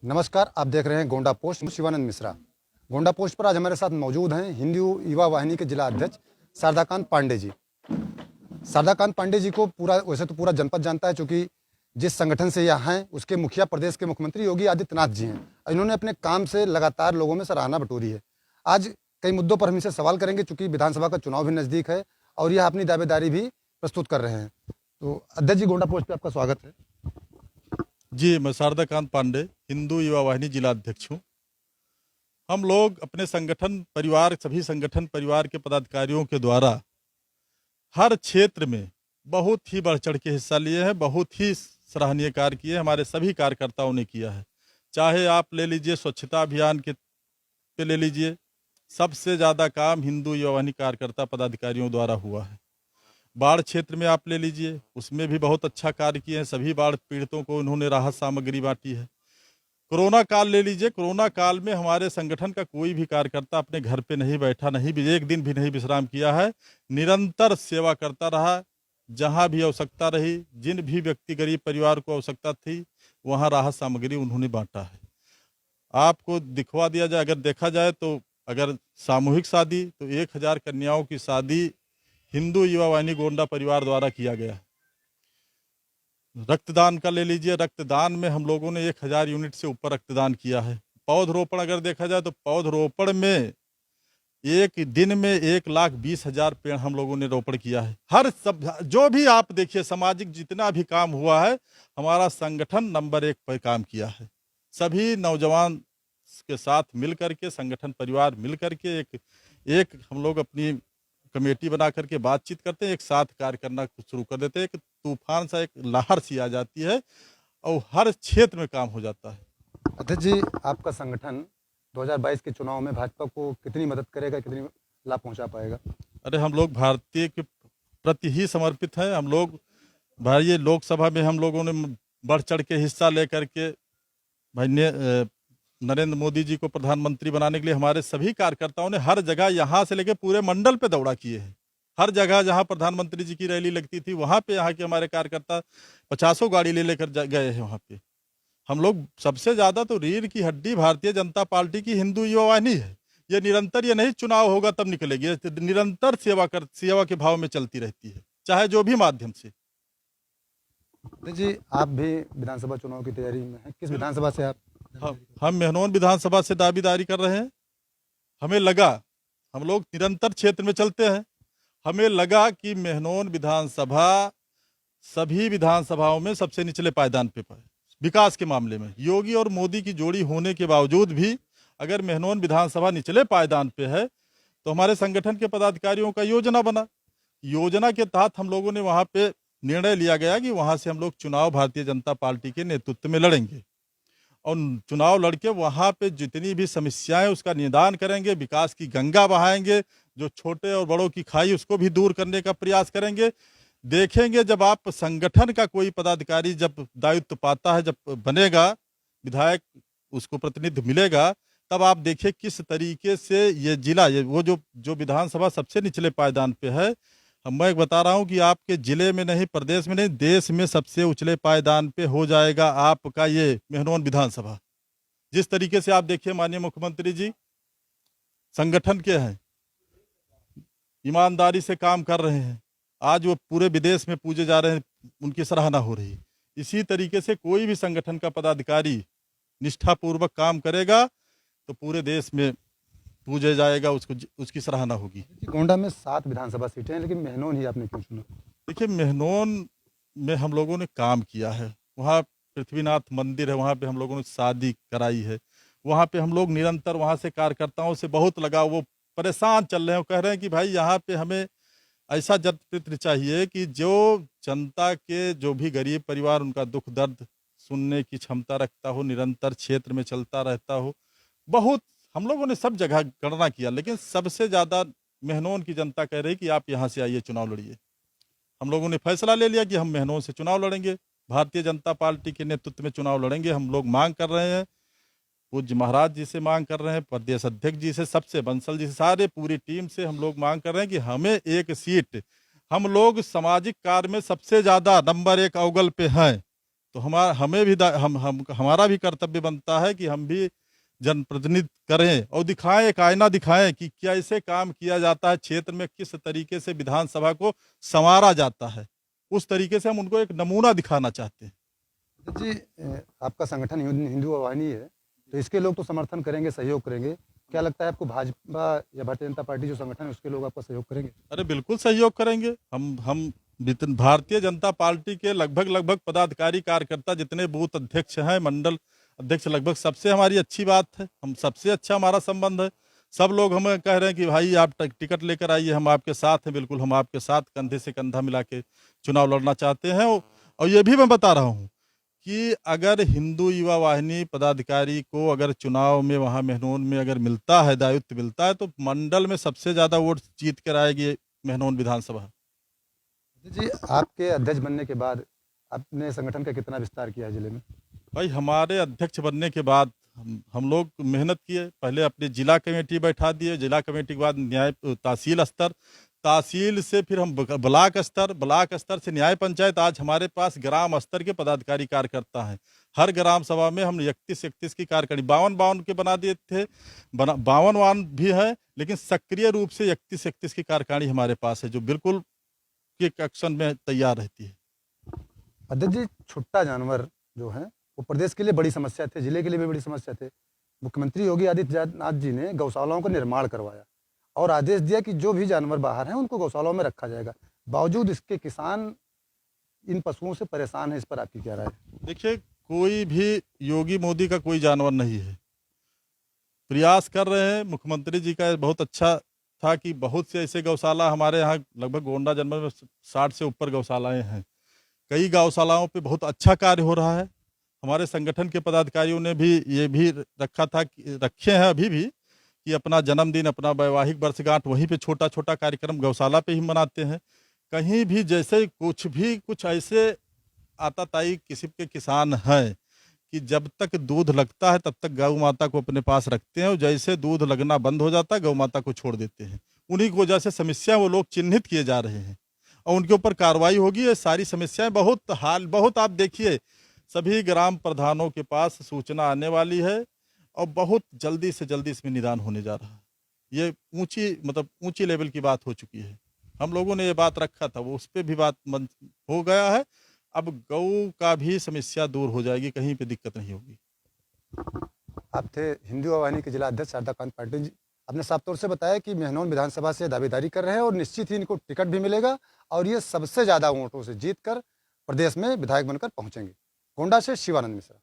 नमस्कार, आप देख रहे हैं गोंडा पोस्ट। शिवानंद मिश्रा। गोंडा पोस्ट पर आज हमारे साथ मौजूद हैं हिंदू युवा वाहिनी के जिला अध्यक्ष शारदाकांत पांडे जी। शारदाकांत पांडे जी को वैसे तो पूरा जनपद जानता है, क्योंकि जिस संगठन से यहाँ हैं उसके मुखिया प्रदेश के मुख्यमंत्री योगी आदित्यनाथ जी हैं। इन्होंने अपने काम से लगातार लोगों में सराहना बटोरी है। आज कई मुद्दों पर हम इनसे सवाल करेंगे, चूंकि विधानसभा का चुनाव भी नज़दीक है और यह अपनी दावेदारी भी प्रस्तुत कर रहे हैं। तो अध्यक्ष जी, गोंडा पोस्ट पर आपका स्वागत है। जी, मैं शारदाकांत पांडे, हिंदू युवा वाहिनी जिला अध्यक्ष हूँ। हम लोग अपने संगठन परिवार, सभी संगठन परिवार के पदाधिकारियों के द्वारा हर क्षेत्र में बहुत ही बढ़ चढ़ के हिस्सा लिए हैं, बहुत ही सराहनीय कार्य किए हमारे सभी कार्यकर्ताओं ने किया है। चाहे आप ले लीजिए स्वच्छता अभियान के पे ले लीजिए, सबसे ज़्यादा काम हिंदू युवा वाहिनी कार्यकर्ता पदाधिकारियों द्वारा हुआ है। बाढ़ क्षेत्र में आप ले लीजिए, उसमें भी बहुत अच्छा कार्य किए हैं। सभी बाढ़ पीड़ितों को उन्होंने राहत सामग्री बांटी है। कोरोना काल ले लीजिए, कोरोना काल में हमारे संगठन का कोई भी कार्यकर्ता अपने घर पे नहीं बैठा, नहीं भी एक दिन भी नहीं विश्राम किया है, निरंतर सेवा करता रहा। जहां भी आवश्यकता रही, जिन भी व्यक्ति गरीब परिवार को आवश्यकता थी, वहां राहत सामग्री उन्होंने बांटा है। आपको दिखवा दिया जाए, अगर देखा जाए तो अगर सामूहिक शादी तो 1000 कन्याओं की शादी हिंदू युवा वाहिनी गोंडा परिवार द्वारा किया गया। रक्तदान का ले लीजिए, रक्तदान में हम लोगों ने 1000 यूनिट से ऊपर रक्तदान किया है। पौधरोपण अगर देखा जाए तो पौधरोपण में एक दिन में 1,20,000 पेड़ हम लोगों ने रोपण किया है। हर सब जो भी आप देखिए, सामाजिक जितना भी काम हुआ है, हमारा संगठन नंबर 1 पर काम किया है। सभी नौजवान के साथ मिल करके, संगठन परिवार मिल करके एक हम लोग अपनी कमेटी बना करके बातचीत करते हैं, एक साथ कार्य करना शुरू कर देते हैं। एक तूफान सा, एक लहर सी आ जाती है और हर क्षेत्र में काम हो जाता है। अध्यक्ष जी, आपका संगठन 2022 के चुनाव में भाजपा को कितनी मदद करेगा, कितनी लाभ पहुंचा पाएगा? अरे, हम लोग भारतीय के प्रति ही समर्पित हैं। हम लोग भाई, ये लोकसभा में हम लोगों ने बढ़ चढ़ के हिस्सा लेकर के भाई नरेंद्र मोदी जी को प्रधानमंत्री बनाने के लिए हमारे सभी कार्यकर्ताओं ने हर जगह, यहाँ से लेकर पूरे मंडल पे दौड़ा किए हैं। हर जगह जहाँ प्रधानमंत्री जी की रैली लगती थी, वहाँ पे यहाँ के हमारे कार्यकर्ता 50 गाड़ी ले लेकर गए हैं। वहाँ पे हम लोग सबसे ज्यादा तो रीढ़ की हड्डी भारतीय जनता पार्टी की हिंदू युवा वाहिनी है। ये निरंतर, ये नहीं चुनाव होगा तब निकलेगी, ये निरंतर सेवा के भाव में चलती रहती है, चाहे जो भी माध्यम से। जी, आप भी विधानसभा चुनाव की तैयारी में हैं। किस विधानसभा से आप? हम मेहनौन विधानसभा से दावेदारी कर रहे हैं। हमें लगा, हम लोग निरंतर क्षेत्र में चलते हैं, हमें लगा कि मेहनौन विधानसभा सभी विधानसभाओं में सबसे निचले पायदान पे है विकास के मामले में। योगी और मोदी की जोड़ी होने के बावजूद भी अगर मेहनौन विधानसभा निचले पायदान पे है, तो हमारे संगठन के पदाधिकारियों का योजना बना। योजना के तहत हम लोगों ने वहां पे निर्णय लिया गया कि वहां से हम लोग चुनाव भारतीय जनता पार्टी के नेतृत्व में लड़ेंगे और चुनाव लड़के वहां पे जितनी भी समस्याएं उसका निदान करेंगे, विकास की गंगा बहाएंगे, जो छोटे और बड़ों की खाई उसको भी दूर करने का प्रयास करेंगे। देखेंगे, जब आप संगठन का कोई पदाधिकारी जब दायित्व पाता है, जब बनेगा विधायक, उसको प्रतिनिधि मिलेगा, तब आप देखिए किस तरीके से ये जिला, ये वो जो विधानसभा सबसे निचले पायदान पे है, मैं बता रहा हूं कि आपके जिले में नहीं, प्रदेश में नहीं, देश में सबसे उछले पायदान पे हो जाएगा आपका ये मेहनौन विधानसभा। जिस तरीके से आप देखिए, माननीय मुख्यमंत्री जी संगठन के हैं, ईमानदारी से काम कर रहे हैं, आज वो पूरे विदेश में पूजे जा रहे हैं, उनकी सराहना हो रही है। इसी तरीके से कोई भी संगठन का पदाधिकारी निष्ठापूर्वक काम करेगा तो पूरे देश में पूजे जाएगा, उसकी सराहना होगी। गोंडा में 7 विधानसभा सीटें हैं, लेकिन मेहनौन ही आपने क्यों चुना? देखिए, मेहनौन में हम लोगों ने काम किया है। वहाँ पृथ्वीनाथ मंदिर है, वहाँ पे हम लोगों ने शादी कराई है। वहाँ पे हम लोग निरंतर वहाँ से कार्यकर्ताओं से बहुत लगाव, वो परेशान चल रहे हैं, कह रहे हैं कि भाई यहाँ पे हमें ऐसा जनप्रतिनिधि चाहिए कि जो जनता के, जो भी गरीब परिवार, उनका दुख दर्द सुनने की क्षमता रखता हो, निरंतर क्षेत्र में चलता रहता हो। बहुत हम लोगों ने सब जगह गणना किया, लेकिन सबसे ज्यादा मेहनौन की जनता कह रही कि आप यहाँ से आइए, चुनाव लड़िए। हम लोगों ने फैसला ले लिया कि हम मेहनौन से चुनाव लड़ेंगे, भारतीय जनता पार्टी के नेतृत्व में चुनाव लड़ेंगे। हम लोग मांग कर रहे हैं, पूज्य महाराज जी से मांग कर रहे हैं, प्रदेश अध्यक्ष जी से, सबसे बंसल जी से, सारे पूरी टीम से हम लोग मांग कर रहे हैं कि हमें एक सीट, हम लोग सामाजिक कार्य में सबसे ज्यादा नंबर 1 अव्वल पे हैं, तो हमें भी हमारा भी कर्तव्य बनता है कि हम भी जनप्रतिनिधित्व करें और दिखाएं, एक आईना दिखाएं कि कैसे काम किया जाता है क्षेत्र में, किस तरीके से विधानसभा को संवारा जाता है। उस तरीके से हम उनको एक नमूना दिखाना चाहते हैं। जी, आपका संगठन हिंदू आवानी है, तो इसके लोग तो समर्थन करेंगे, सहयोग करेंगे। क्या लगता है आपको भाजपा या भारतीय जनता पार्टी जो संगठन है उसके लोग आपका सहयोग करेंगे? अरे बिल्कुल सहयोग करेंगे। हम भारतीय जनता पार्टी के लगभग पदाधिकारी कार्यकर्ता जितने बूथ अध्यक्ष हैं, मंडल अध्यक्ष, लगभग सबसे हमारी अच्छी बात है, हम सबसे अच्छा हमारा संबंध है। सब लोग हमें कह रहे हैं कि भाई आप टिकट लेकर आइए, हम आपके साथ हैं। बिल्कुल हम आपके साथ कंधे से कंधा मिला के चुनाव लड़ना चाहते हैं। और ये भी मैं बता रहा हूँ कि अगर हिंदू युवा वाहिनी पदाधिकारी को अगर चुनाव में वहाँ मेहनोन में अगर मिलता है, दायित्व मिलता है, तो मंडल में सबसे ज़्यादा वोट जीत कर आएगी मेहनोन विधानसभा। जी, आपके अध्यक्ष बनने के बाद आपने संगठन का कितना विस्तार किया है जिले में? भाई हमारे अध्यक्ष बनने के बाद हम लोग मेहनत किए। पहले अपनी जिला कमेटी बैठा दिए, जिला कमेटी के बाद न्याय तहसील स्तर, तहसील से फिर हम ब्लॉक स्तर, ब्लॉक स्तर से न्याय पंचायत। आज हमारे पास ग्राम स्तर के पदाधिकारी कार्यकर्ता हैं। हर ग्राम सभा में हम 31 की कार्यकारिणी 52 के बना दिए थे, 52 भी है, लेकिन सक्रिय रूप से 31 की कार्यकारिणी हमारे पास है, जो बिल्कुल के एक्शन में तैयार रहती है। अध्यक्ष जी, छुट्टा जानवर जो है वो प्रदेश के लिए बड़ी समस्या थे, जिले के लिए भी बड़ी समस्या थे। मुख्यमंत्री योगी आदित्यनाथ जी ने गौशालाओं का निर्माण करवाया और आदेश दिया कि जो भी जानवर बाहर हैं उनको गौशालाओं में रखा जाएगा। बावजूद इसके किसान इन पशुओं से परेशान है। इस पर आपकी क्या राय है? देखिए, कोई भी योगी मोदी का कोई जानवर नहीं है। प्रयास कर रहे हैं। मुख्यमंत्री जी का बहुत अच्छा था कि बहुत से ऐसे गौशाला हमारे यहाँ, लगभग गोंडा जनपद में 60 से ऊपर गौशालाएं हैं। कई गौशालाओं पे बहुत अच्छा कार्य हो रहा है। हमारे संगठन के पदाधिकारियों ने भी ये भी रखा था, रखे हैं अभी भी, कि अपना जन्मदिन, अपना वैवाहिक वर्षगांठ वहीं पे छोटा छोटा कार्यक्रम गौशाला पे ही मनाते हैं। कहीं भी जैसे कुछ ऐसे आताताई किस्म के किसान हैं कि जब तक दूध लगता है तब तक गौ माता को अपने पास रखते हैं, और जैसे दूध लगना बंद हो जाता है गौ माता को छोड़ देते हैं। उन्हीं की वजह से समस्या वो लोग चिन्हित किए जा रहे हैं और उनके ऊपर कार्रवाई होगी। ये सारी समस्याएं बहुत आप देखिए, सभी ग्राम प्रधानों के पास सूचना आने वाली है और बहुत जल्दी से जल्दी इसमें निदान होने जा रहा है। ये ऊंची लेवल की बात हो चुकी है। हम लोगों ने ये बात रखा था, वो उस पर भी बात हो गया है। अब गौ का भी समस्या दूर हो जाएगी, कहीं पे दिक्कत नहीं होगी। आप थे हिंदू आवानी के जिला अध्यक्ष शारदाकांत पांडे जी। आपने साफ तौर से बताया कि मेहनोन विधानसभा से दावेदारी कर रहे हैं और निश्चित ही इनको टिकट भी मिलेगा और ये सबसे ज़्यादा वोटों से जीतकर प्रदेश में विधायक बनकर पहुंचेंगे। गोंडा से शिवानंद मिश्रा।